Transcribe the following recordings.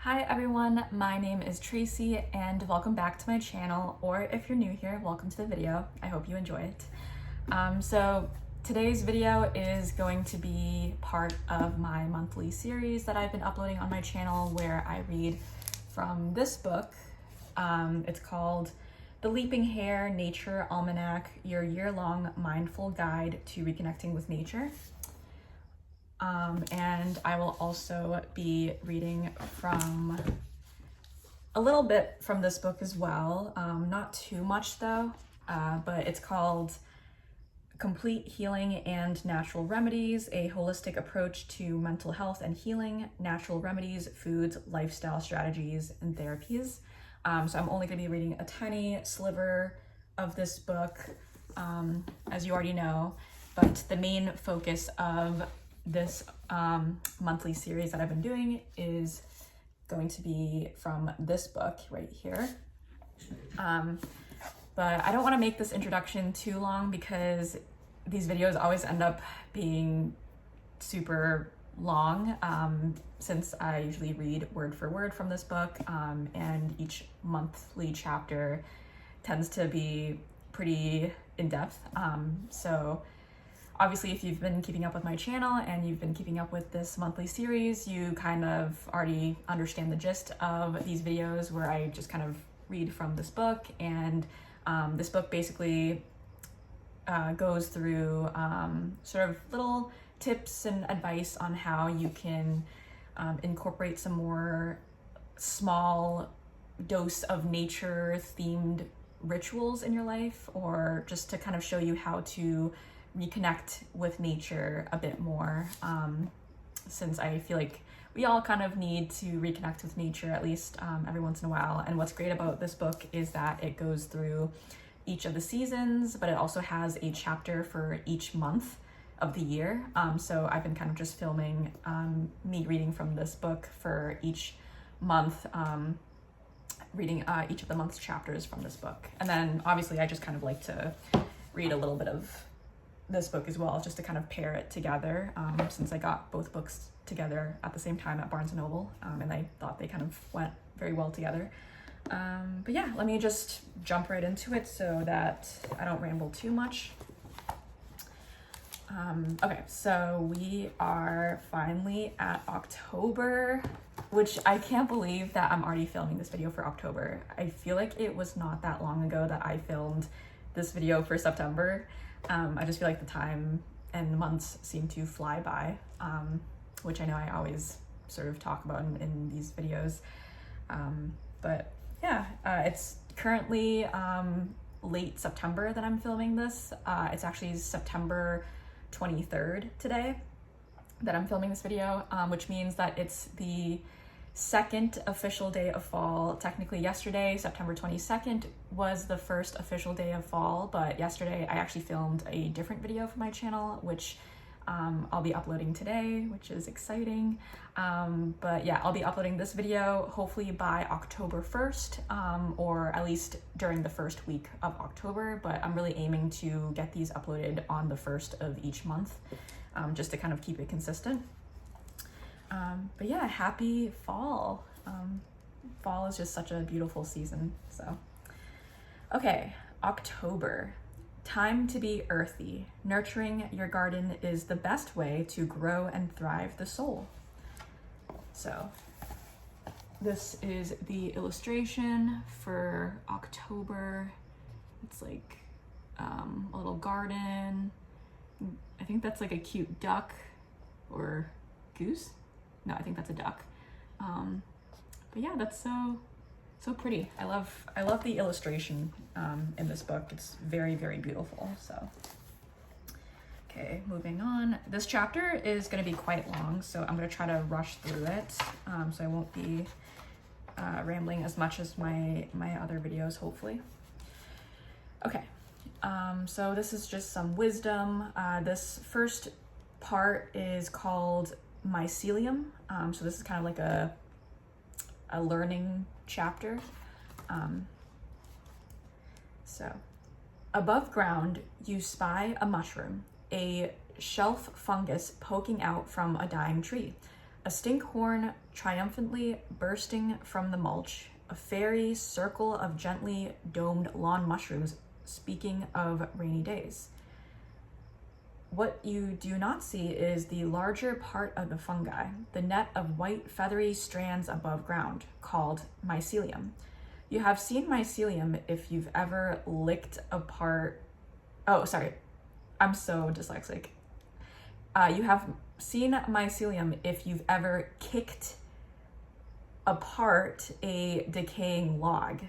Hi everyone, my name is Tracy and welcome back to my channel, or if you're new here, welcome to the video. I hope you enjoy it. So today's video is going to be part of my monthly series that I've been uploading on my channel where I read from this book. It's called The Leaping Hare, Nature Almanac, Your Yearlong Mindful Guide to Reconnecting with Nature. And I will also be reading from a little bit from this book as well. Not too much though, but it's called Complete Healing and Natural Remedies, a holistic approach to mental health and healing, natural remedies, foods, lifestyle strategies, and therapies. So I'm only gonna be reading a tiny sliver of this book, as you already know, but the main focus of this monthly series that I've been doing is going to be from this book right here. But I don't want to make this introduction too long because these videos always end up being super long, since I usually read word for word from this book, and each monthly chapter tends to be pretty in-depth. So obviously, if you've been keeping up with my channel and you've been keeping up with this monthly series, you kind of already understand the gist of these videos where I just kind of read from this book. And this book basically goes through sort of little tips and advice on how you can incorporate some more small dose of nature themed rituals in your life, or just to kind of show you how to reconnect with nature a bit more, since I feel like we all kind of need to reconnect with nature at least every once in a while. And what's great about this book is that it goes through each of the seasons, but it also has a chapter for each month of the year. So I've been kind of just filming me reading from this book for each month, reading each of the month's chapters from this book. And then obviously I just kind of like to read a little bit of this book as well, just to kind of pair it together, since I got both books together at the same time at Barnes & Noble, and I thought they kind of went very well together. But yeah, let me just jump right into it so that I don't ramble too much. Okay, so we are finally at October, which I can't believe that I'm already filming this video for October. I feel like it was not that long ago that I filmed this video for September. I just feel like the time and the months seem to fly by, which I know I always sort of talk about in these videos. But yeah, it's currently late September that I'm filming this. It's actually September 23rd today that I'm filming this video, which means that it's the second official day of fall. Technically yesterday, September 22nd, was the first official day of fall, but yesterday I actually filmed a different video for my channel, which I'll be uploading today, which is exciting. But yeah, I'll be uploading this video hopefully by October 1st, or at least during the first week of October, but I'm really aiming to get these uploaded on the 1st of each month, just to kind of keep it consistent. But yeah, happy fall. Fall is just such a beautiful season, so. Okay, October. Time to be earthy. Nurturing your garden is the best way to grow and thrive the soul. So this is the illustration for October. It's like a little garden. I think that's like a cute duck or goose. No, I think that's a duck. But yeah, that's so pretty. I love the illustration in this book. It's very, very beautiful. So, okay, moving on. This chapter is going to be quite long, so I'm going to try to rush through it, so I won't be rambling as much as my other videos, hopefully. Okay, so this is just some wisdom. This first part is called mycelium. So this is kind of like a learning chapter. So above ground, you spy a mushroom, a shelf fungus poking out from a dying tree. A stinkhorn triumphantly bursting from the mulch, a fairy circle of gently domed lawn mushrooms, speaking of rainy days. What you do not see is the larger part of the fungi, the net of white feathery strands above ground, called mycelium. You have seen mycelium if you've ever licked apart. Oh, sorry, I'm so dyslexic. You have seen mycelium if you've ever kicked apart a decaying log.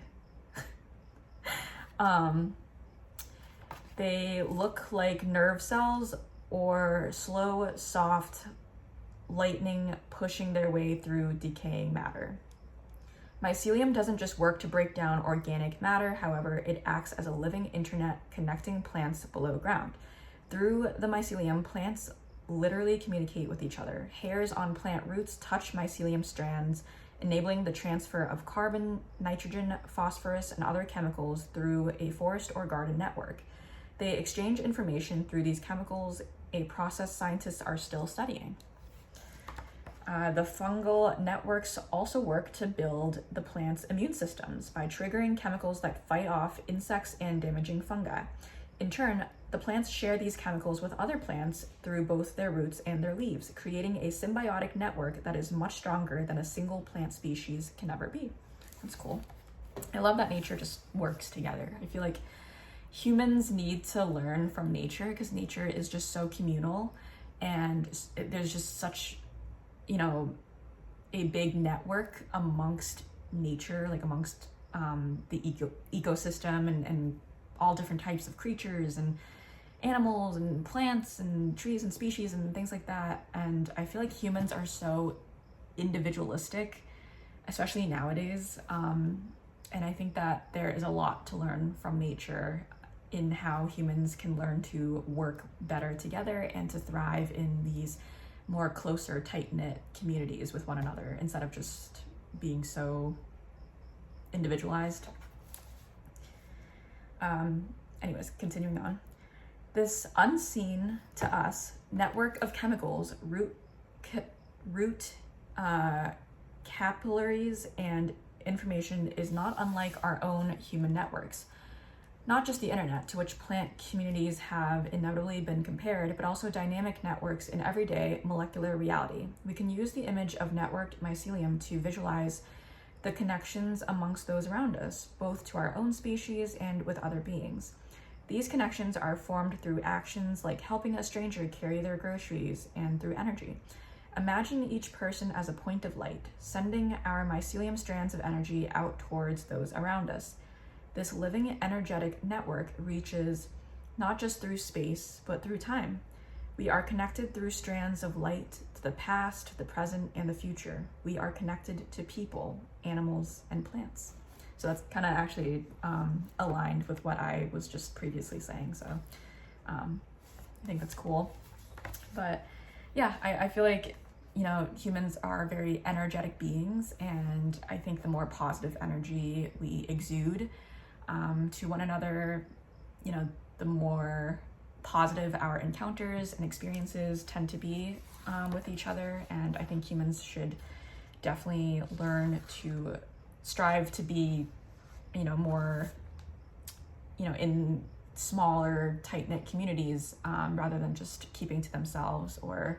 They look like nerve cells or slow, soft lightning pushing their way through decaying matter. Mycelium doesn't just work to break down organic matter, however, it acts as a living internet connecting plants below ground. Through the mycelium, plants literally communicate with each other. Hairs on plant roots touch mycelium strands, enabling the transfer of carbon, nitrogen, phosphorus, and other chemicals through a forest or garden network. They exchange information through these chemicals, a process scientists are still studying. The fungal networks also work to build the plant's immune systems by triggering chemicals that fight off insects and damaging fungi. In turn, the plants share these chemicals with other plants through both their roots and their leaves, creating a symbiotic network that is much stronger than a single plant species can ever be. That's cool. I love that nature just works together. I feel like humans need to learn from nature because nature is just so communal, and there's just such, a big network amongst nature, like amongst the ecosystem and all different types of creatures and animals and plants and trees and species and things like that. And I feel like humans are so individualistic, especially nowadays. And I think that there is a lot to learn from nature in how humans can learn to work better together and to thrive in these more closer, tight-knit communities with one another instead of just being so individualized. Anyways, continuing on. This unseen to us network of chemicals, root capillaries, and information is not unlike our own human networks. Not just the internet, to which plant communities have inevitably been compared, but also dynamic networks in everyday molecular reality. We can use the image of networked mycelium to visualize the connections amongst those around us, both to our own species and with other beings. These connections are formed through actions like helping a stranger carry their groceries and through energy. Imagine each person as a point of light, sending our mycelium strands of energy out towards those around us. This living energetic network reaches not just through space, but through time. We are connected through strands of light to the past, the present, and the future. We are connected to people, animals, and plants. So that's kind of actually aligned with what I was just previously saying. So I think that's cool. But yeah, I feel like, humans are very energetic beings, and I think the more positive energy we exude to one another, the more positive our encounters and experiences tend to be with each other. And I think humans should definitely learn to strive to be, more, in smaller, tight-knit communities rather than just keeping to themselves or,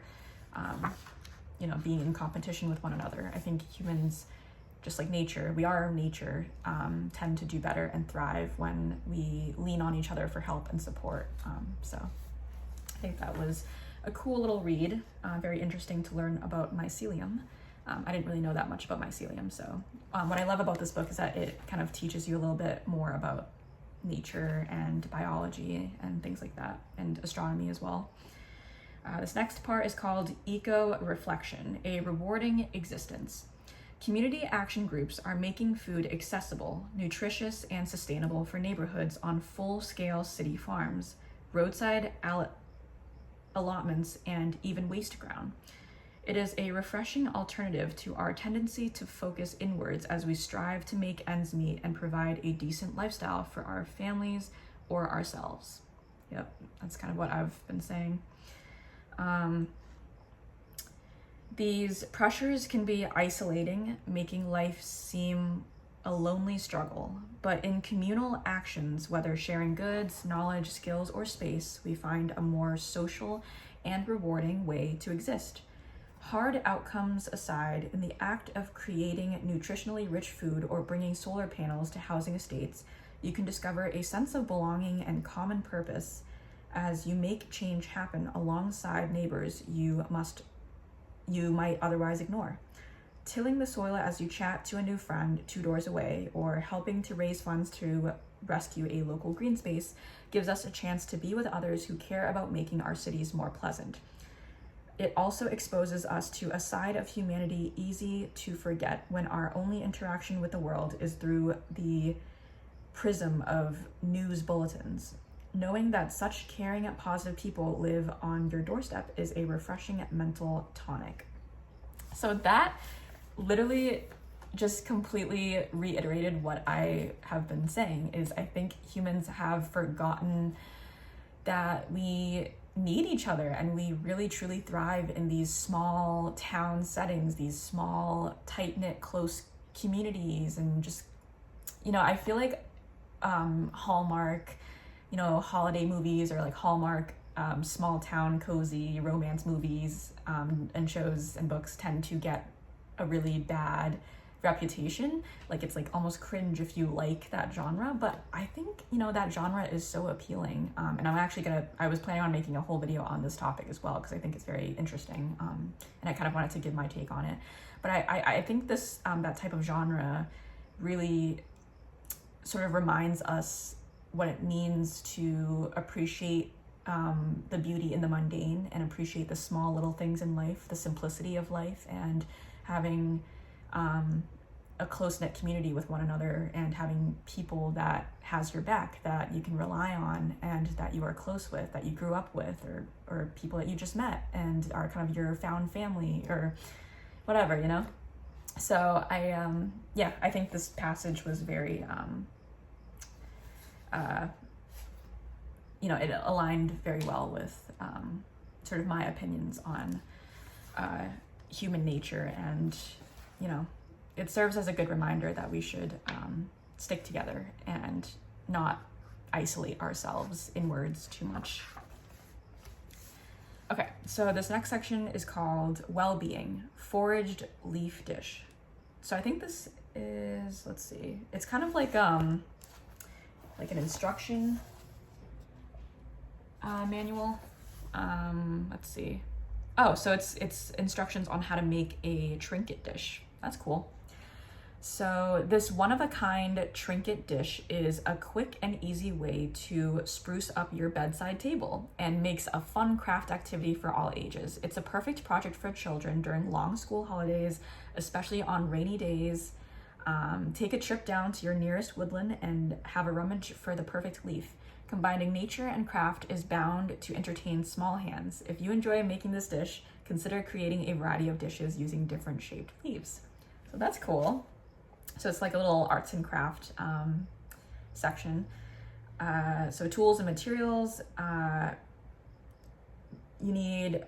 being in competition with one another. I think humans, just like nature, we are nature, tend to do better and thrive when we lean on each other for help and support. So I think that was a cool little read, very interesting to learn about mycelium. I didn't really know that much about mycelium. So what I love about this book is that it kind of teaches you a little bit more about nature and biology and things like that, and astronomy as well. This next part is called Eco-Reflection, a rewarding existence. Community action groups are making food accessible, nutritious, and sustainable for neighborhoods on full-scale city farms, roadside allotments, and even waste ground. It is a refreshing alternative to our tendency to focus inwards as we strive to make ends meet and provide a decent lifestyle for our families or ourselves. Yep, that's kind of what I've been saying. These pressures can be isolating, making life seem a lonely struggle, but in communal actions, whether sharing goods, knowledge, skills, or space, we find a more social and rewarding way to exist. Hard outcomes aside, in the act of creating nutritionally rich food or bringing solar panels to housing estates, you can discover a sense of belonging and common purpose as you make change happen alongside neighbors you might otherwise ignore. Tilling the soil as you chat to a new friend 2 doors away, or helping to raise funds to rescue a local green space, gives us a chance to be with others who care about making our cities more pleasant. It also exposes us to a side of humanity easy to forget when our only interaction with the world is through the prism of news bulletins. Knowing that such caring, positive people live on your doorstep is a refreshing mental tonic. So that literally just completely reiterated what I have been saying, is I think humans have forgotten that we need each other, and we really truly thrive in these small town settings, these small, tight-knit, close communities. And just, I feel like Hallmark, holiday movies, or like Hallmark small town cozy romance movies and shows and books tend to get a really bad reputation. Like, it's like almost cringe if you like that genre, but I think that genre is so appealing, and I was planning on making a whole video on this topic as well, because I think it's very interesting, and I kind of wanted to give my take on it. But I think this that type of genre really sort of reminds us what it means to appreciate the beauty in the mundane, and appreciate the small little things in life, the simplicity of life, and having a close-knit community with one another, and having people that has your back, that you can rely on, and that you are close with, that you grew up with, or people that you just met and are kind of your found family, or whatever. So I think this passage was very it aligned very well with sort of my opinions on human nature, and it serves as a good reminder that we should stick together and not isolate ourselves inwards too much. Okay, so this next section is called Well-Being, Foraged Leaf Dish. So I think this is, let's see, it's kind of like an instruction manual. Let's see. Oh, so it's instructions on how to make a trinket dish. That's cool. So this one-of-a-kind trinket dish is a quick and easy way to spruce up your bedside table, and makes a fun craft activity for all ages. It's a perfect project for children during long school holidays, especially on rainy days. Take a trip down to your nearest woodland and have a rummage for the perfect leaf. Combining nature and craft is bound to entertain small hands. If you enjoy making this dish, consider creating a variety of dishes using different shaped leaves. So that's cool. So it's like a little arts and craft section. So tools and materials. You need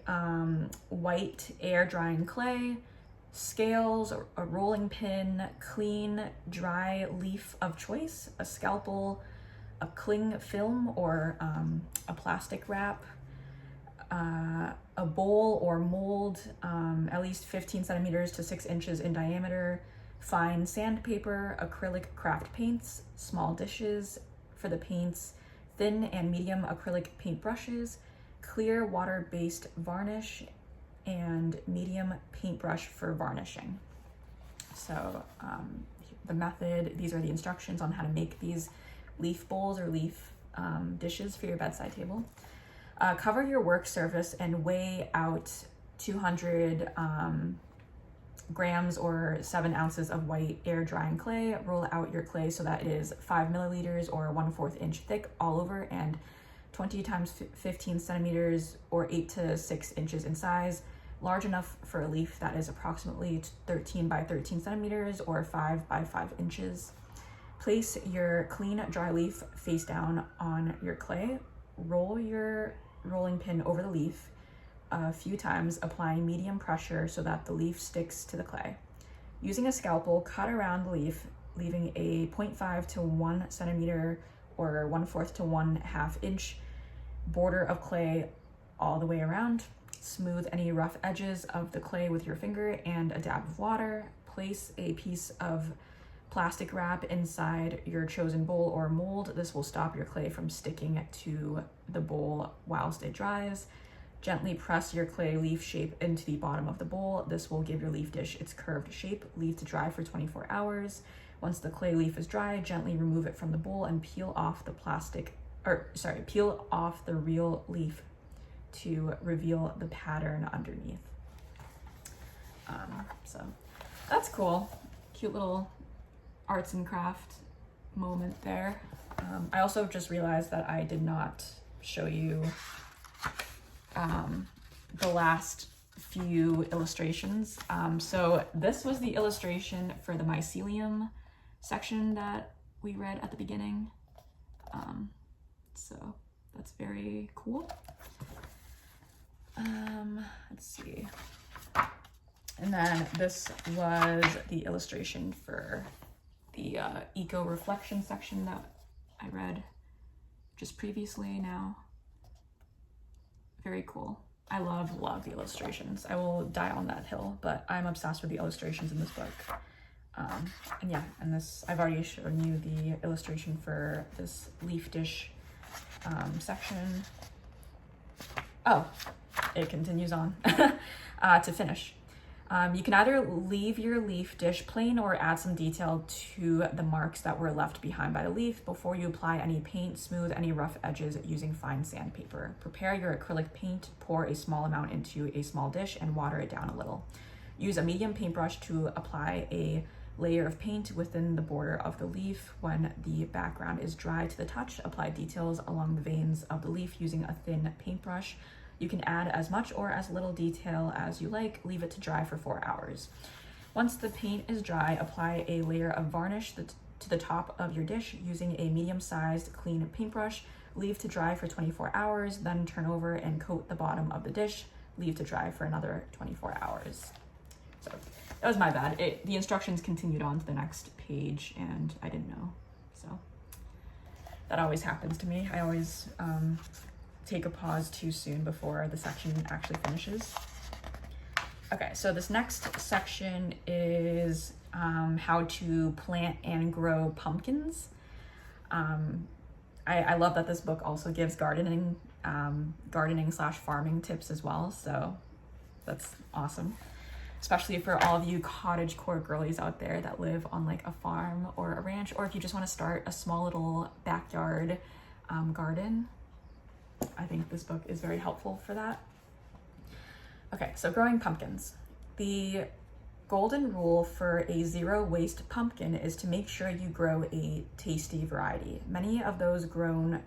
white air drying clay, scales, a rolling pin, clean dry leaf of choice, a scalpel, a cling film or a plastic wrap, a bowl or mold at least 15 centimeters to 6 inches in diameter, fine sandpaper, acrylic craft paints, small dishes for the paints, thin and medium acrylic paint brushes, clear water-based varnish, and medium paintbrush for varnishing. So the method, these are the instructions on how to make these leaf bowls or leaf dishes for your bedside table. Cover your work surface and weigh out 200 grams or 7 ounces of white air drying clay. Roll out your clay so that it is 5 milliliters or 1/4 inch thick all over, and 20 times 15 centimeters or 8 to 6 inches in size, large enough for a leaf that is approximately 13 by 13 centimeters or 5 by 5 inches. Place your clean dry leaf face down on your clay. Roll your rolling pin over the leaf. a few times, applying medium pressure so that the leaf sticks to the clay. Using a scalpel, cut around the leaf, leaving a 0.5 to 1 centimeter or 1/4 to 1/2 inch border of clay all the way around. Smooth any rough edges of the clay with your finger and a dab of water. Place a piece of plastic wrap inside your chosen bowl or mold. This will stop your clay from sticking to the bowl whilst it dries. Gently press your clay leaf shape into the bottom of the bowl. This will give your leaf dish its curved shape. Leave to dry for 24 hours. Once the clay leaf is dry, gently remove it from the bowl and peel off the real leaf to reveal the pattern underneath. So that's cool. Cute little arts and craft moment there. I also just realized that I did not show you the last few illustrations. So this was the illustration for the mycelium section that we read at the beginning. So that's very cool. Let's see. And then this was the illustration for the eco reflection section that I read just previously now. Very cool. I love the illustrations. I will die on that hill, but I'm obsessed with the illustrations in this book. And yeah, and this, I've already shown you the illustration for this leaf dish section. Oh, it continues on to finish. You can either leave your leaf dish plain or add some detail to the marks that were left behind by the leaf. Before you apply any paint, smooth any rough edges using fine sandpaper. Prepare your acrylic paint, pour a small amount into a small dish and water it down a little. Use a medium paintbrush to apply a layer of paint within the border of the leaf. When the background is dry to the touch, apply details along the veins of the leaf using a thin paintbrush. You can add as much or as little detail as you like. Leave it to dry for 4 hours. Once the paint is dry, apply a layer of varnish to the top of your dish using a medium-sized clean paintbrush. Leave to dry for 24 hours, then turn over and coat the bottom of the dish. Leave to dry for another 24 hours. So that was my bad. The instructions continued on to the next page and I didn't know. So that always happens to me. I always take a pause too soon before the section actually finishes. Okay, so this next section is how to plant and grow pumpkins. I love that this book also gives gardening / farming tips as well, so that's awesome. Especially for all of you cottagecore girlies out there that live on like a farm or a ranch, or if you just want to start a small little backyard garden. I think this book is very helpful for that. Okay, so growing pumpkins. The golden rule for a zero waste pumpkin is to make sure you grow a tasty variety. Many of those grown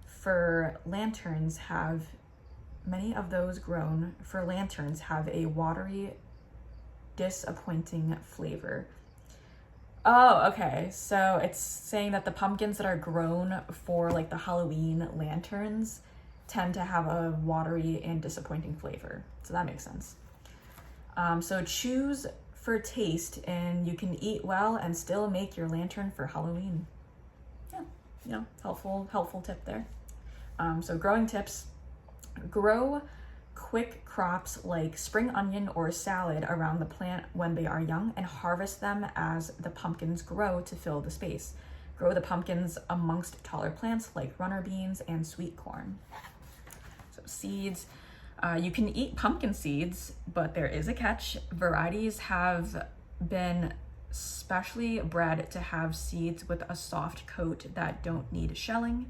for lanterns have a watery, disappointing flavor. Oh, okay. So it's saying that the pumpkins that are grown for like the Halloween lanterns tend to have a watery and disappointing flavor. So that makes sense. So choose for taste and you can eat well and still make your lantern for Halloween. Yeah, helpful tip there. So growing tips. Grow quick crops like spring onion or salad around the plant when they are young and harvest them as the pumpkins grow to fill the space. Grow the pumpkins amongst taller plants like runner beans and sweet corn. So seeds. You can eat pumpkin seeds, but there is a catch. Varieties have been specially bred to have seeds with a soft coat that don't need shelling.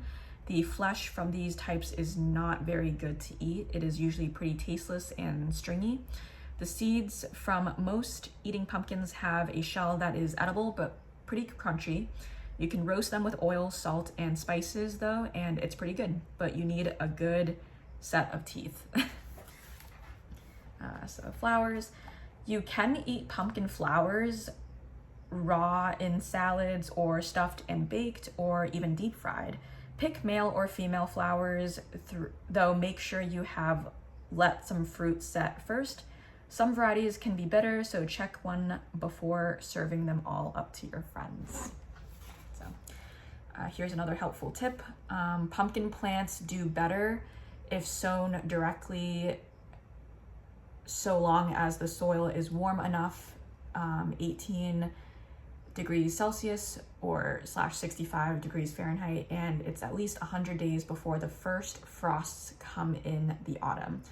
The flesh from these types is not very good to eat. It is usually pretty tasteless and stringy. The seeds from most eating pumpkins have a shell that is edible but pretty crunchy. You can roast them with oil, salt, and spices though, and it's pretty good, but you need a good set of teeth. So flowers. You can eat pumpkin flowers raw in salads or stuffed and baked or even deep fried. Pick male or female flowers, though make sure you have let some fruit set first. Some varieties can be bitter, so check one before serving them all up to your friends. So here's another helpful tip. Pumpkin plants do better if sown directly, so long as the soil is warm enough, 18 degrees Celsius or /65 degrees Fahrenheit, and it's at least 100 days before the first frosts come in the autumn.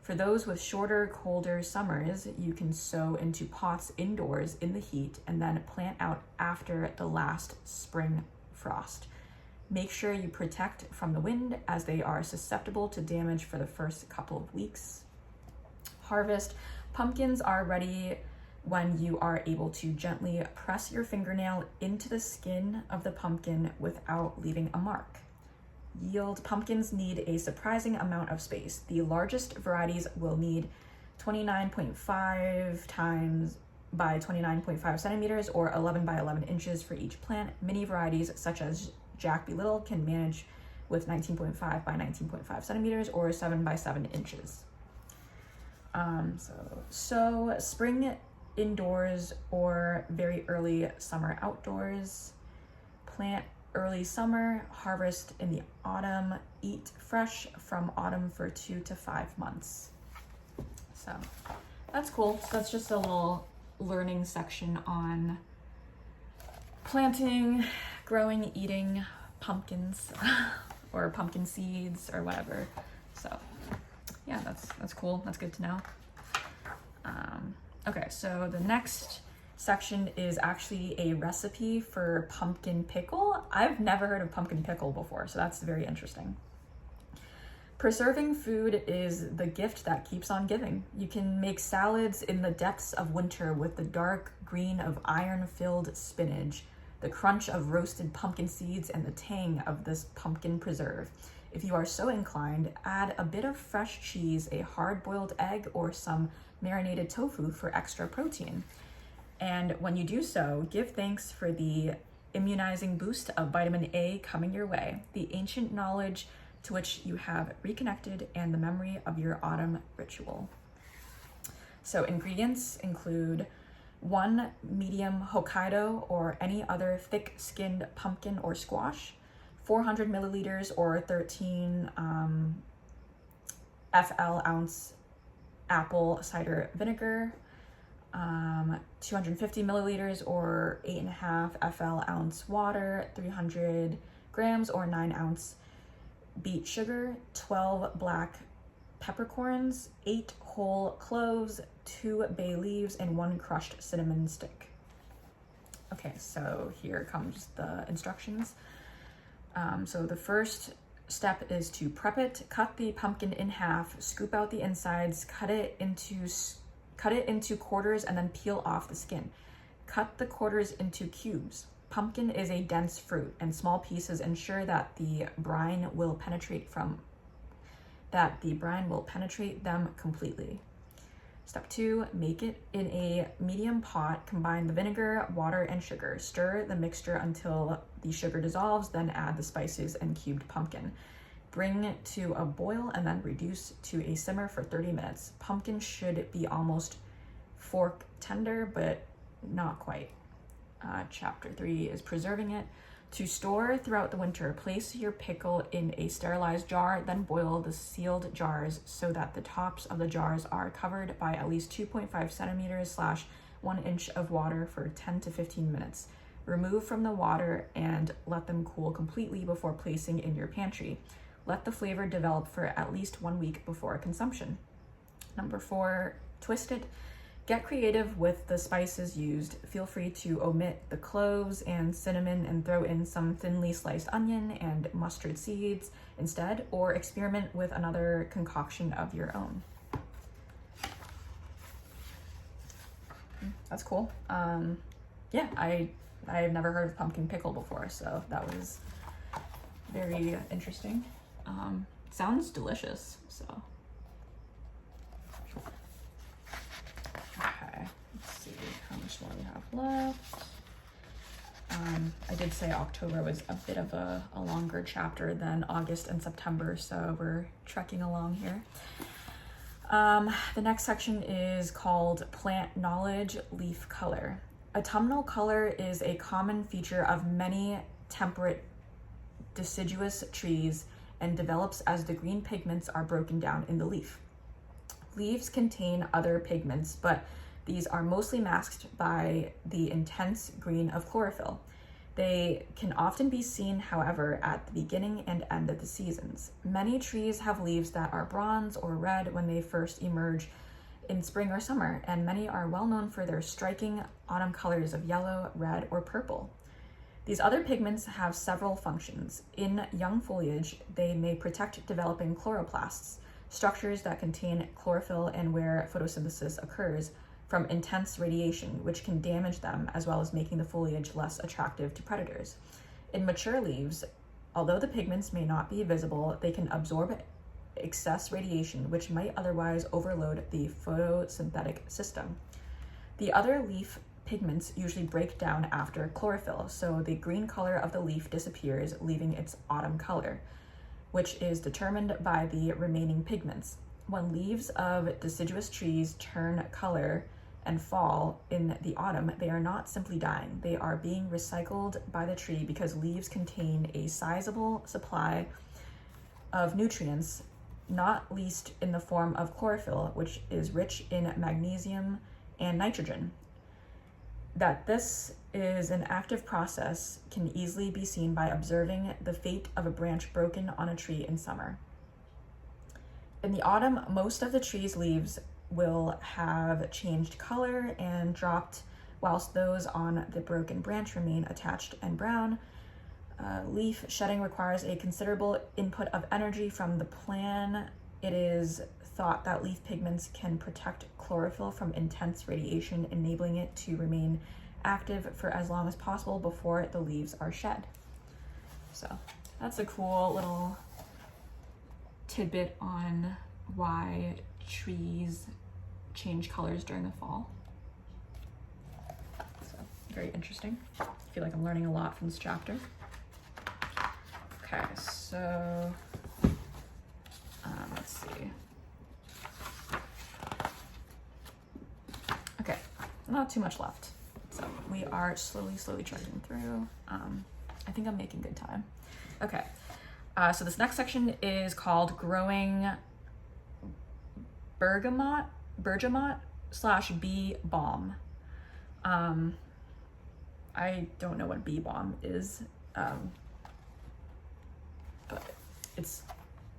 For those with shorter, colder summers, you can sow into pots indoors in the heat and then plant out after the last spring frost. Make sure you protect from the wind, as they are susceptible to damage for the first couple of weeks. Harvest. Pumpkins are ready when you are able to gently press your fingernail into the skin of the pumpkin without leaving a mark. Yield. Pumpkins need a surprising amount of space. The largest varieties will need 29.5 times by 29.5 centimeters or 11 by 11 inches for each plant. Mini varieties such as Jack Be Little can manage with 19.5 by 19.5 centimeters or 7 by 7 inches. So spring indoors or very early summer outdoors. Plant early summer, harvest in the autumn, eat fresh from autumn for 2 to 5 months. So that's cool. So that's just a little learning section on planting, growing, eating pumpkins or pumpkin seeds or whatever. So yeah, that's cool. That's good to know. Okay, so the next section is actually a recipe for pumpkin pickle. I've never heard of pumpkin pickle before, so that's very interesting. Preserving food is the gift that keeps on giving. You can make salads in the depths of winter with the dark green of iron-filled spinach, the crunch of roasted pumpkin seeds, and the tang of this pumpkin preserve. If you are so inclined, add a bit of fresh cheese, a hard-boiled egg, or some marinated tofu for extra protein. And when you do so, give thanks for the immunizing boost of vitamin A coming your way, the ancient knowledge to which you have reconnected, and the memory of your autumn ritual. So ingredients include 1 medium Hokkaido or any other thick-skinned pumpkin or squash, 400 milliliters or 13 FL ounce apple cider vinegar, 250 milliliters or 8.5 FL ounce water, 300 grams or 9 ounce beet sugar, 12 black peppercorns, 8 whole cloves, 2 bay leaves, and 1 crushed cinnamon stick. Okay, so here comes the instructions. So the first step is to prep it. Cut the pumpkin in half, scoop out the insides, cut it into quarters, and then peel off the skin. Cut the quarters into cubes. Pumpkin is a dense fruit, and small pieces ensure that the brine will penetrate them completely. Step 2, make it in a medium pot. Combine the vinegar, water, and sugar. Stir the mixture until the sugar dissolves, then add the spices and cubed pumpkin. Bring it to a boil and then reduce to a simmer for 30 minutes. Pumpkin should be almost fork tender, but not quite. Chapter 3 is preserving it. To store throughout the winter, place your pickle in a sterilized jar, then boil the sealed jars so that the tops of the jars are covered by at least 2.5 centimeters / 1 inch of water for 10 to 15 minutes. Remove from the water and let them cool completely before placing in your pantry. Let the flavor develop for at least 1 week before consumption. Number 4, twist it. Get creative with the spices used. Feel free to omit the cloves and cinnamon and throw in some thinly sliced onion and mustard seeds instead, or experiment with another concoction of your own. That's cool. Yeah, I've never heard of pumpkin pickle before, so that was very interesting. Sounds delicious, so. Okay, let's see how much more we have left. I did say October was a bit of a longer chapter than August and September, so we're trekking along here. The next section is called Plant Knowledge, Leaf Color. Autumnal color is a common feature of many temperate deciduous trees and develops as the green pigments are broken down in the leaf. Leaves contain other pigments, but these are mostly masked by the intense green of chlorophyll. They can often be seen, however, at the beginning and end of the seasons. Many trees have leaves that are bronze or red when they first emerge in spring or summer, and many are well known for their striking autumn colors of yellow, red, or purple. These other pigments have several functions. In young foliage, they may protect developing chloroplasts, structures that contain chlorophyll and where photosynthesis occurs, from intense radiation, which can damage them, as well as making the foliage less attractive to predators. In mature leaves, although the pigments may not be visible, they can absorb excess radiation, which might otherwise overload the photosynthetic system. The other leaf pigments usually break down after chlorophyll, so the green color of the leaf disappears, leaving its autumn color, which is determined by the remaining pigments. When leaves of deciduous trees turn color and fall in the autumn, they are not simply dying. They are being recycled by the tree because leaves contain a sizable supply of nutrients, not least in the form of chlorophyll, which is rich in magnesium and nitrogen. That this is an active process can easily be seen by observing the fate of a branch broken on a tree in summer. In the autumn, most of the tree's leaves will have changed color and dropped, whilst those on the broken branch remain attached and brown. Leaf shedding requires a considerable input of energy from the plant. It is thought that leaf pigments can protect chlorophyll from intense radiation, enabling it to remain active for as long as possible before the leaves are shed. So that's a cool little tidbit on why trees change colors during the fall. So very interesting. I feel like I'm learning a lot from this chapter. Okay, so let's see. Okay, not too much left. So we are slowly trudging through. I think I'm making good time. Okay, so this next section is called Growing Bergamot / Bee Balm. I don't know what bee balm is, but it's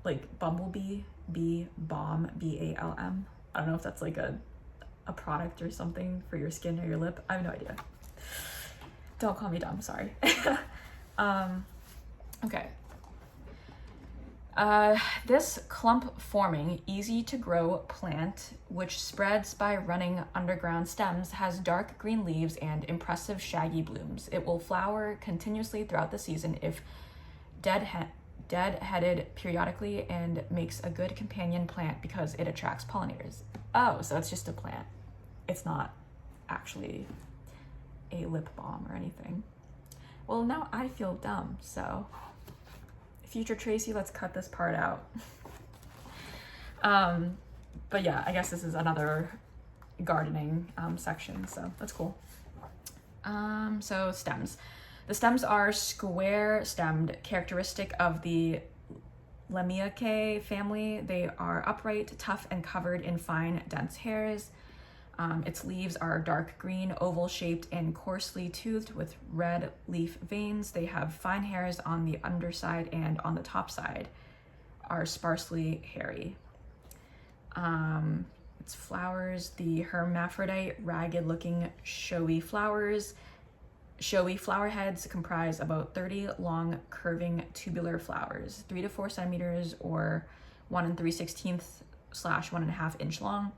like bumblebee, bee balm, BALM. I don't know if that's like a product or something for your skin or your lip. I have no idea. Don't call me dumb, sorry. Okay. This clump forming, easy to grow plant, which spreads by running underground stems, has dark green leaves and impressive shaggy blooms. It will flower continuously throughout the season if dead-headed periodically, and makes a good companion plant because it attracts pollinators. Oh, so it's just a plant. It's not actually a lip balm or anything. Well, now I feel dumb, so future Tracy, let's cut this part out. But yeah, I guess this is another gardening section, so that's cool. So stems. The stems are square-stemmed, characteristic of the Lamiaceae family. They are upright, tough, and covered in fine, dense hairs. Its leaves are dark green, oval-shaped, and coarsely toothed with red leaf veins. They have fine hairs on the underside, and on the top side are sparsely hairy. Its flowers, the hermaphrodite, ragged-looking, showy flowers. Showy flower heads comprise about 30 long, curving, tubular flowers, 3 to 4 centimeters or 1 3/16 / 1.5 inch long.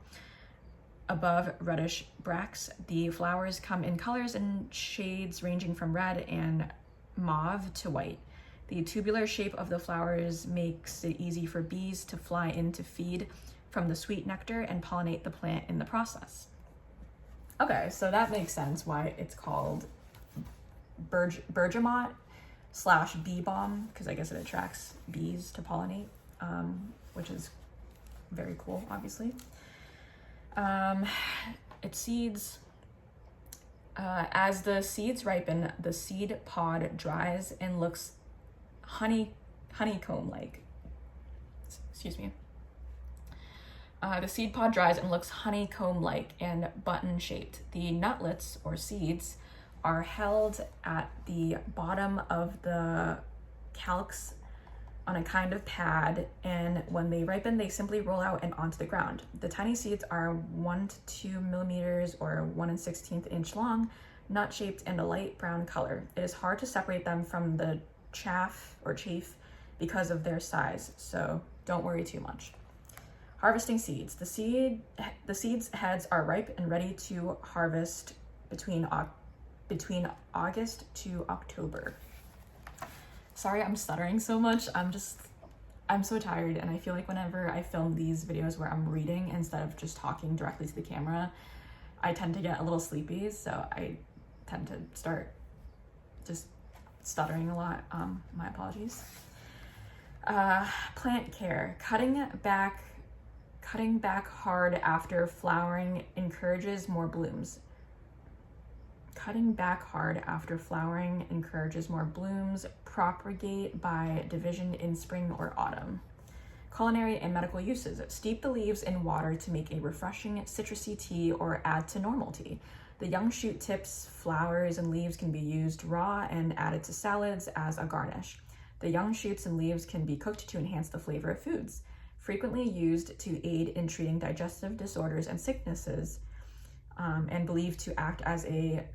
Above reddish bracts, the flowers come in colors and shades ranging from red and mauve to white. The tubular shape of the flowers makes it easy for bees to fly in to feed from the sweet nectar and pollinate the plant in the process. Okay, so that makes sense why it's called bergamot / bee balm, because I guess it attracts bees to pollinate, which is very cool, obviously. Its seeds, as the seeds ripen, the seed pod dries and looks honeycomb-like. Excuse me. The seed pod dries and looks honeycomb-like and button-shaped. The nutlets, or seeds, are held at the bottom of the calyx on a kind of pad, and when they ripen, they simply roll out and onto the ground. The tiny seeds are 1 to 2 millimeters or 1 1/16 inch long, nut-shaped, and a light brown color. It is hard to separate them from the chaff because of their size, so don't worry too much. Harvesting seeds. The seeds heads are ripe and ready to harvest between August to October. Sorry, I'm stuttering so much. I'm so tired, and I feel like whenever I film these videos where I'm reading instead of just talking directly to the camera, I tend to get a little sleepy, so I tend to start just stuttering a lot. My apologies. Plant care. Cutting back hard after flowering encourages more blooms. Cutting back hard after flowering encourages more blooms. Propagate by division in spring or autumn. Culinary and medical uses. Steep the leaves in water to make a refreshing citrusy tea or add to normal tea. The young shoot tips, flowers, and leaves can be used raw and added to salads as a garnish. The young shoots and leaves can be cooked to enhance the flavor of foods. Frequently used to aid in treating digestive disorders and sicknesses, and believed to act as a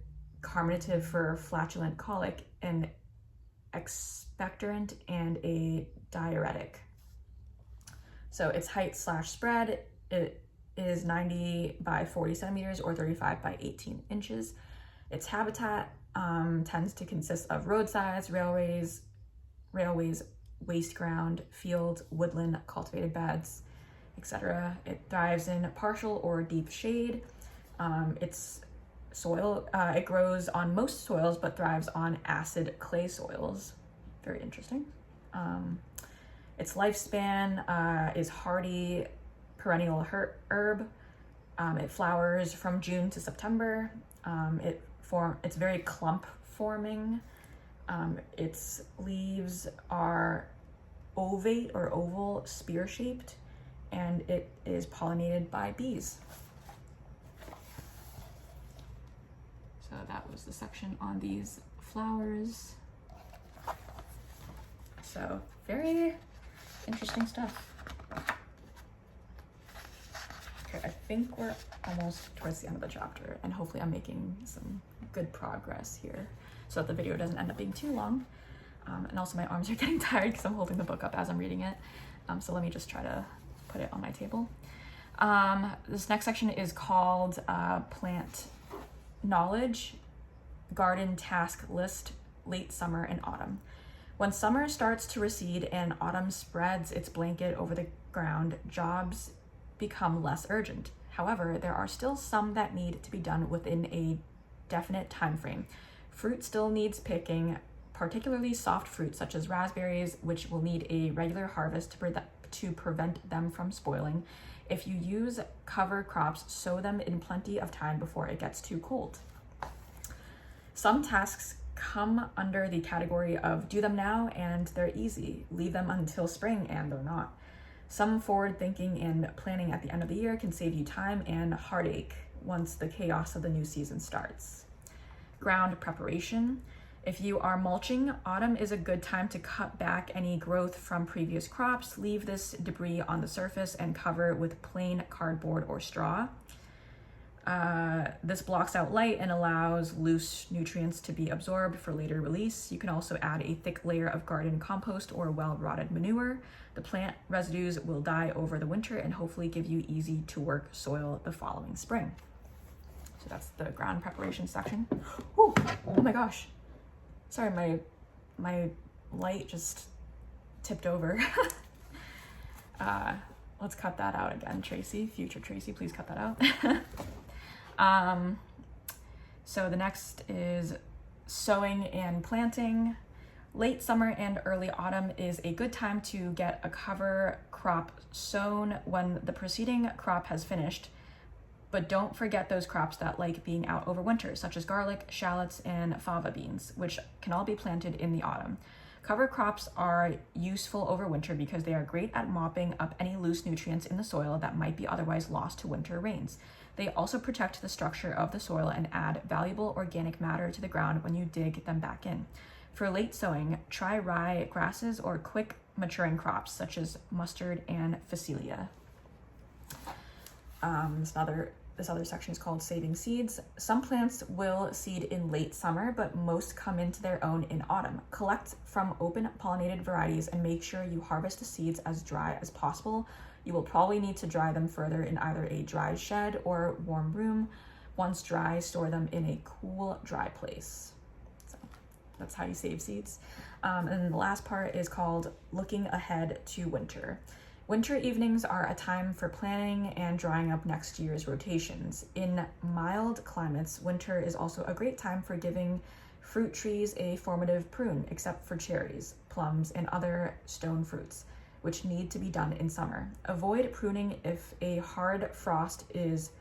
carminative for flatulent colic, an expectorant, and a diuretic. So its height/spread, it is 90 by 40 centimeters or 35 by 18 inches. Its habitat tends to consist of roadsides, railways, waste ground, fields, woodland, cultivated beds, etc. It thrives in partial or deep shade. Its soil, it grows on most soils but thrives on acid clay soils. Very interesting. Its lifespan is hardy perennial herb. It flowers from June to September. It's very clump forming. Its leaves are ovate or oval, spear shaped, and it is pollinated by bees. So that was the section on these flowers. So very interesting stuff. Okay, I think we're almost towards the end of the chapter, and hopefully I'm making some good progress here so that the video doesn't end up being too long. And also my arms are getting tired because I'm holding the book up as I'm reading it. So let me just try to put it on my table. This next section is called Plant Knowledge, Garden Task List, Late Summer and Autumn. When summer starts to recede and autumn spreads its blanket over the ground, jobs become less urgent. However, there are still some that need to be done within a definite time frame. Fruit still needs picking, particularly soft fruit such as raspberries, which will need a regular harvest to prevent them from spoiling. If you use cover crops, sow them in plenty of time before it gets too cold. Some tasks come under the category of do them now and they're easy, leave them until spring and they're not. Some forward thinking and planning at the end of the year can save you time and heartache once the chaos of the new season starts. Ground preparation. If you are mulching, autumn is a good time to cut back any growth from previous crops. Leave this debris on the surface and cover with plain cardboard or straw. This blocks out light and allows loose nutrients to be absorbed for later release. You can also add a thick layer of garden compost or well-rotted manure. The plant residues will die over the winter and hopefully give you easy to work soil the following spring. So that's the ground preparation section. Ooh, oh my gosh. Sorry, my light just tipped over. Let's cut that out again, Tracy. Future Tracy, please cut that out. So the next is sowing and planting. Late summer and early autumn is a good time to get a cover crop sown when the preceding crop has finished, but don't forget those crops that like being out over winter, such as garlic, shallots, and fava beans, which can all be planted in the autumn. Cover crops are useful over winter because they are great at mopping up any loose nutrients in the soil that might be otherwise lost to winter rains. They also protect the structure of the soil and add valuable organic matter to the ground when you dig them back in. For late sowing, try rye grasses or quick maturing crops such as mustard and phacelia. This other section is called Saving Seeds. Some plants will seed in late summer, but most come into their own in autumn. Collect from open pollinated varieties and make sure you harvest the seeds as dry as possible. You will probably need to dry them further in either a dry shed or warm room. Once dry, store them in a cool, dry place. So that's how you save seeds. And then the last part is called Looking Ahead to Winter. Winter evenings are a time for planning and drawing up next year's rotations. In mild climates, winter is also a great time for giving fruit trees a formative prune, except for cherries, plums, and other stone fruits, which need to be done in summer. Avoid pruning if a hard frost is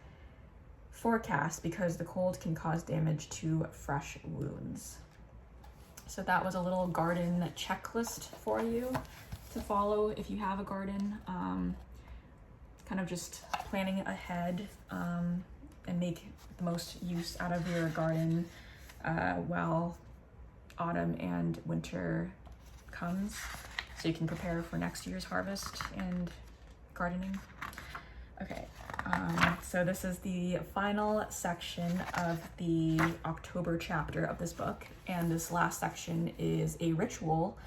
forecast because the cold can cause damage to fresh wounds. So that was a little garden checklist for you to follow if you have a garden. Kind of just planning ahead and make the most use out of your garden while autumn and winter comes, so you can prepare for next year's harvest and gardening. Okay, so this is the final section of the October chapter of this book, and this last section is a ritual,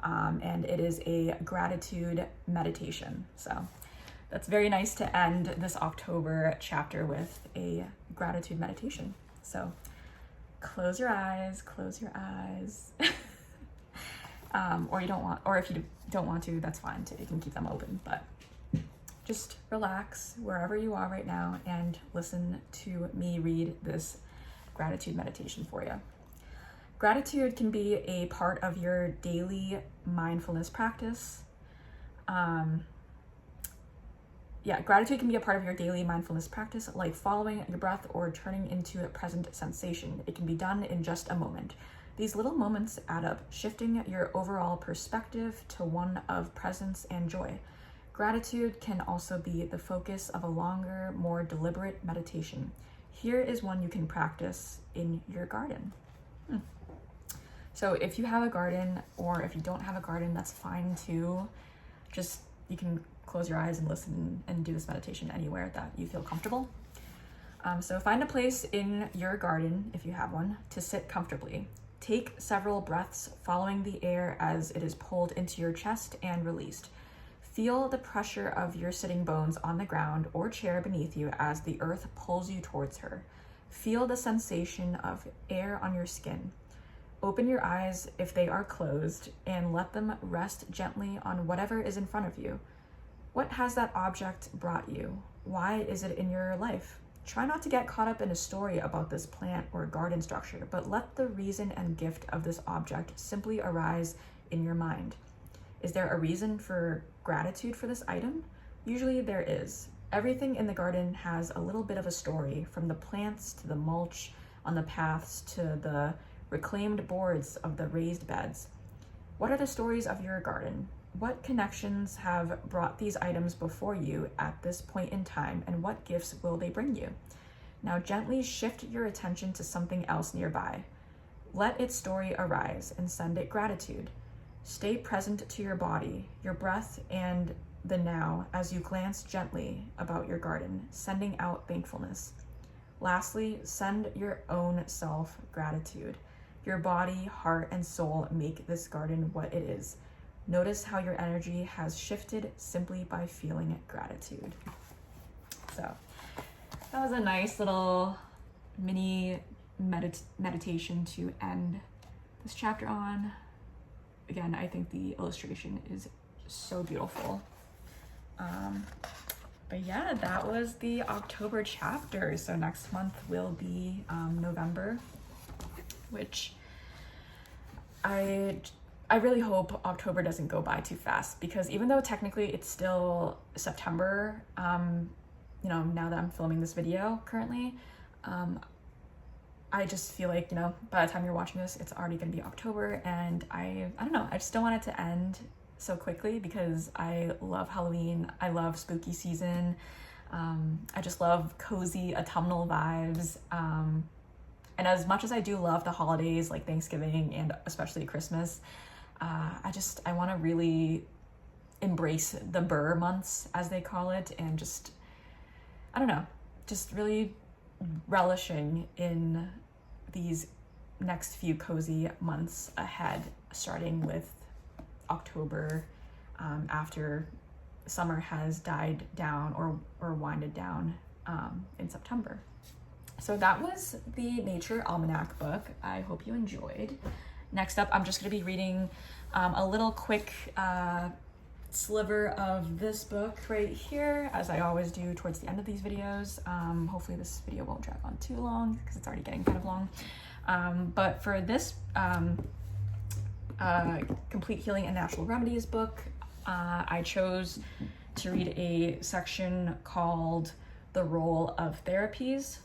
and it is a gratitude meditation. So that's very nice to end this October chapter with a gratitude meditation. So close your eyes. Or you don't want, or if you don't want to, that's fine too. You can keep them open, but just relax wherever you are right now and listen to me read this gratitude meditation for you. Gratitude can be a part of your daily mindfulness practice. Gratitude can be a part of your daily mindfulness practice, like following your breath or turning into a present sensation. It can be done in just a moment. These little moments add up, shifting your overall perspective to one of presence and joy. Gratitude can also be the focus of a longer, more deliberate meditation. Here is one you can practice in your garden. So if you have a garden, or if you don't have a garden, that's fine too. Just, you can close your eyes and listen and do this meditation anywhere that you feel comfortable. So find a place in your garden, if you have one, to sit comfortably. Take several breaths, following the air as it is pulled into your chest and released. Feel the pressure of your sitting bones on the ground or chair beneath you as the earth pulls you towards her. Feel the sensation of air on your skin. Open your eyes if they are closed and let them rest gently on whatever is in front of you. What has that object brought you? Why is it in your life? Try not to get caught up in a story about this plant or garden structure, but let the reason and gift of this object simply arise in your mind. Is there a reason for gratitude for this item? Usually there is. Everything in the garden has a little bit of a story, from the plants to the mulch on the paths to the reclaimed boards of the raised beds. What are the stories of your garden? What connections have brought these items before you at this point in time, and what gifts will they bring you? Now gently shift your attention to something else nearby. Let its story arise and send it gratitude. Stay present to your body, your breath, and the now as you glance gently about your garden, sending out thankfulness. Lastly, send your own self gratitude. Your body, heart, and soul make this garden what it is. Notice how your energy has shifted simply by feeling gratitude. So that was a nice little mini meditation to end this chapter on. Again, I think the illustration is so beautiful. But yeah, that was the October chapter. So next month will be November, which I I really hope October doesn't go by too fast, because even though technically it's still September, you know, now that I'm filming this video currently, I just feel like, you know, by the time you're watching this, it's already going to be October, and I don't know, I just don't want it to end so quickly, because I love Halloween, I love spooky season, I just love cozy autumnal vibes, and as much as I do love the holidays like Thanksgiving and especially Christmas, I want to really embrace the Burr months, as they call it, and just, I don't know, just really relishing in these next few cozy months ahead, starting with October, after summer has died down or winded down in September. So that was the Nature Almanac book. I hope you enjoyed. Next up, I'm just going to be reading a little quick sliver of this book right here, as I always do towards the end of these videos. Hopefully this video won't drag on too long, because it's already getting kind of long. But for this Complete Healing and Natural Remedies book, I chose to read a section called The Role of Therapies.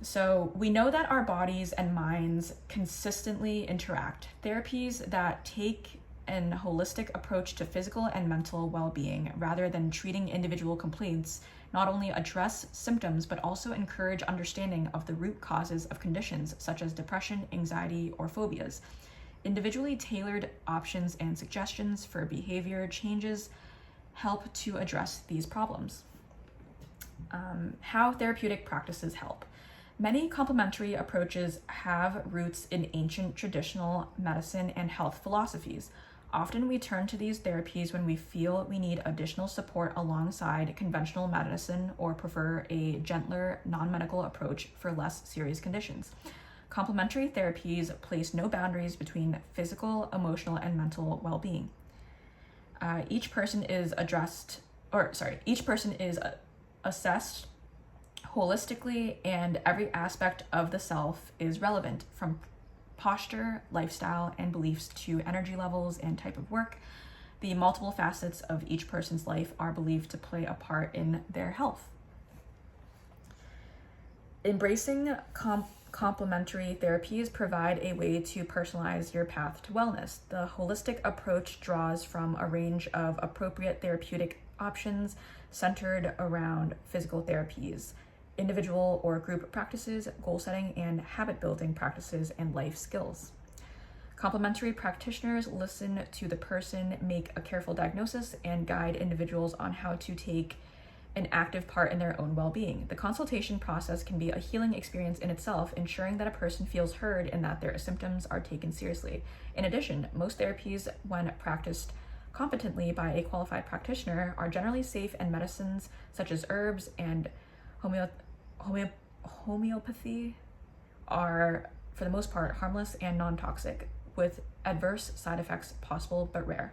So we know that our bodies and minds consistently interact. Therapies that take an holistic approach to physical and mental well-being rather than treating individual complaints not only address symptoms but also encourage understanding of the root causes of conditions such as depression, anxiety, or phobias. Individually tailored options and suggestions for behavior changes help to address these problems. How therapeutic practices help. Many complementary approaches have roots in ancient traditional medicine and health philosophies. Often we turn to these therapies when we feel we need additional support alongside conventional medicine or prefer a gentler, non-medical approach for less serious conditions. Complementary therapies place no boundaries between physical, emotional, and mental well-being. Each person is assessed holistically, and every aspect of the self is relevant, from posture, lifestyle, and beliefs to energy levels and type of work. The multiple facets of each person's life are believed to play a part in their health. Embracing complementary therapies provide a way to personalize your path to wellness. The holistic approach draws from a range of appropriate therapeutic options centered around physical therapies, individual or group practices, goal setting and habit building practices, and life skills. Complementary practitioners listen to the person, make a careful diagnosis, and guide individuals on how to take an active part in their own well-being. The consultation process can be a healing experience in itself, ensuring that a person feels heard and that their symptoms are taken seriously. In addition, most therapies, when practiced competently by a qualified practitioner, are generally safe, and medicines such as herbs and homeopathy are, for the most part, harmless and non-toxic, with adverse side effects possible but rare.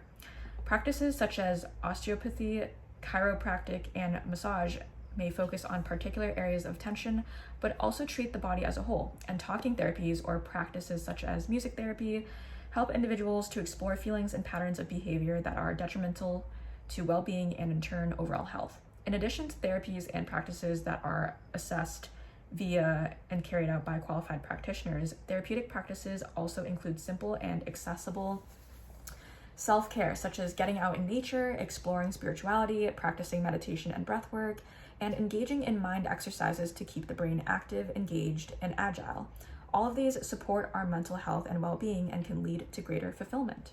Practices such as osteopathy, chiropractic, and massage may focus on particular areas of tension, but also treat the body as a whole. And talking therapies or practices such as music therapy help individuals to explore feelings and patterns of behavior that are detrimental to well-being and, in turn, overall health. In addition to therapies and practices that are assessed via and carried out by qualified practitioners, therapeutic practices also include simple and accessible self-care, such as getting out in nature, exploring spirituality, practicing meditation and breath work, and engaging in mind exercises to keep the brain active, engaged, and agile. All of these support our mental health and well-being and can lead to greater fulfillment.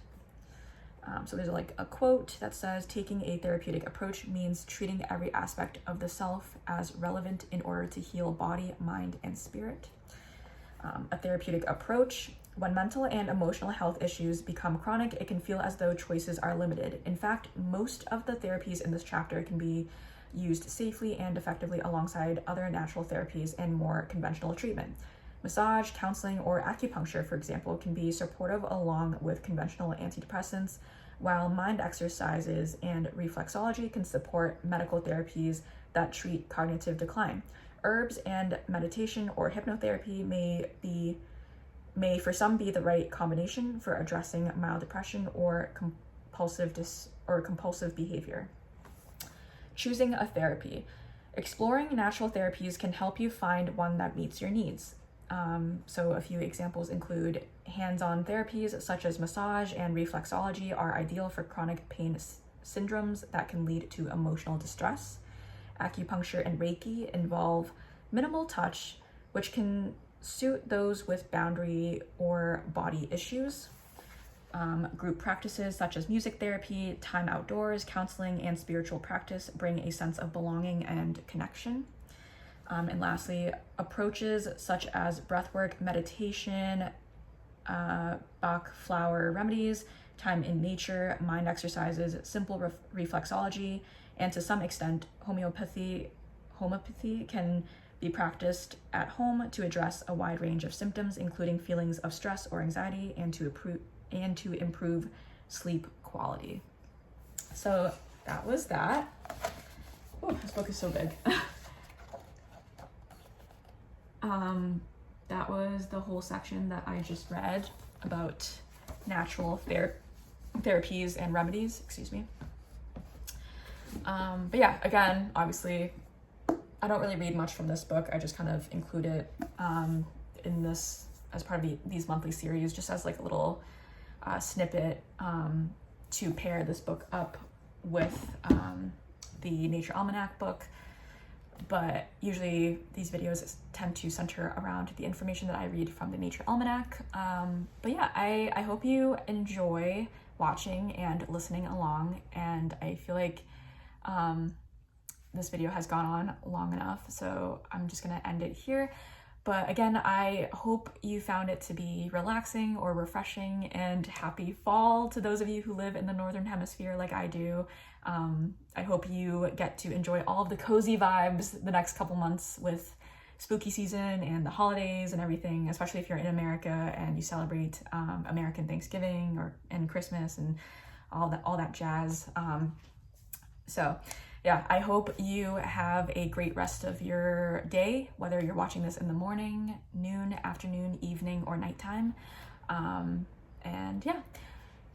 So there's like a quote that says, taking a therapeutic approach means treating every aspect of the self as relevant in order to heal body, mind, and spirit. A therapeutic approach. When mental and emotional health issues become chronic, it can feel as though choices are limited. In fact, most of the therapies in this chapter can be used safely and effectively alongside other natural therapies and more conventional treatment. Massage, counseling, or acupuncture, for example, can be supportive along with conventional antidepressants, while mind exercises and reflexology can support medical therapies that treat cognitive decline. Herbs and meditation or hypnotherapy may may for some be the right combination for addressing mild depression or compulsive behavior. Choosing a therapy. Exploring natural therapies can help you find one that meets your needs. So a few examples include hands-on therapies such as massage and reflexology are ideal for chronic pain syndromes that can lead to emotional distress. Acupuncture and Reiki involve minimal touch, which can suit those with boundary or body issues. Group practices such as music therapy, time outdoors, counseling, and spiritual practice bring a sense of belonging and connection. And lastly, approaches such as breathwork, meditation, Bach flower remedies, time in nature, mind exercises, simple reflexology, and to some extent, homeopathy can be practiced at home to address a wide range of symptoms, including feelings of stress or anxiety, and to improve sleep quality. So that was that. Oh, this book is so big. That was the whole section that I just read about natural therapies and remedies, excuse me. But yeah, again, obviously, I don't really read much from this book. I just kind of include it in this as part of these monthly series, just as like a little snippet to pair this book up with the Nature Almanac book. But usually these videos tend to center around the information that I read from the Nature Almanac. But yeah, I hope you enjoy watching and listening along, and I feel like this video has gone on long enough, so I'm just gonna end it here. But again, I hope you found it to be relaxing or refreshing, and happy fall to those of you who live in the Northern Hemisphere like I do. I hope you get to enjoy all of the cozy vibes the next couple months with spooky season and the holidays and everything, especially if you're in America and you celebrate American Thanksgiving and Christmas and all that jazz. So yeah, I hope you have a great rest of your day, whether you're watching this in the morning, noon, afternoon, evening, or nighttime. And yeah,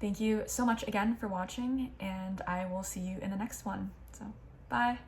thank you so much again for watching, and I will see you in the next one. So, bye.